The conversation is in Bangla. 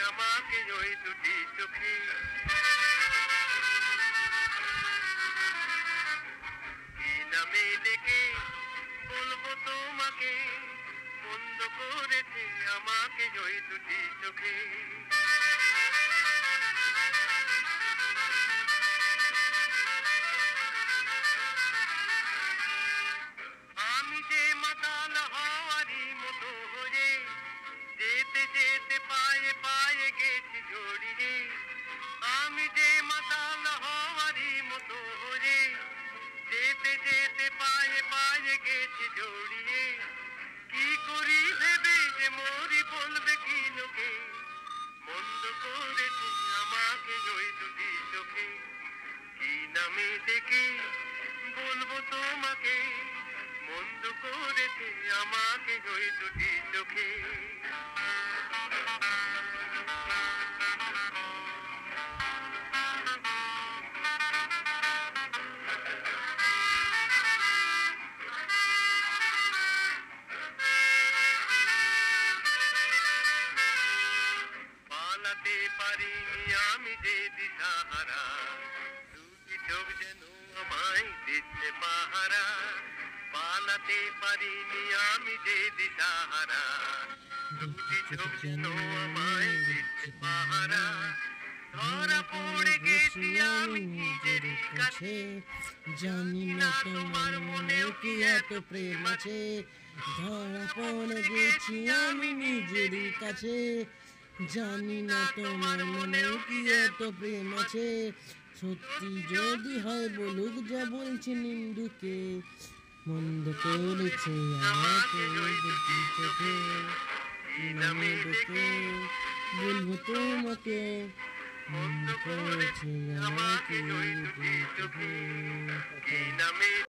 আমাকে ওই দুটি চোখে। কি নামে ডেকে বলবো তোমাকে, বন্ধ করেছে আমাকে ওই দুটি চোখে। আমি যে মাতাল হওয়ারই মতো হয়ে, যেতে যেতে পায়ে পায়ে গেছি জড়িয়ে। আমি যে মাতাল হওয়ারই মতো হয়ে, যেতে যেতে পায়ে পায়ে গেছি জড়িয়ে। কি করি ভেবে যে মরি বলবে কি লোকে, মন্দ করেছে আমাকে ওই দুটি চোখে। কি নামে ডেকে বলবো তোমাকে, মন্দ করেছে আমাকে ওই দুটি চোখে। পালাতে পারিনি আমি যে দিশাহারা, দুটি চোখ যেন আমায় দিচ্ছে পাহারা। পালাতে পারিনি আমি যে দিশাহারা, দুটি চোখ যেন আমায় দিচ্ছে পাহারা। ধরা পড়ে গেছি আমি নিজেরই কাছে, জানি না তোমার মনেও কি এত প্রেম আছে। ধরা পড়ে গেছি আমি নিজেরই কাছে, জানি না তোমার মনেও কি এত প্রেম আছে। সত্যি যদি হয় বলুক যা বলছে নিন্দুকে, মন্দ করেছে আমাকে ওই দুটি চোখে। কি নামে ডেকে বলবো তোমাকে, মন্দ করেছে আমাকে ওই দুটি চোখে। কি নামে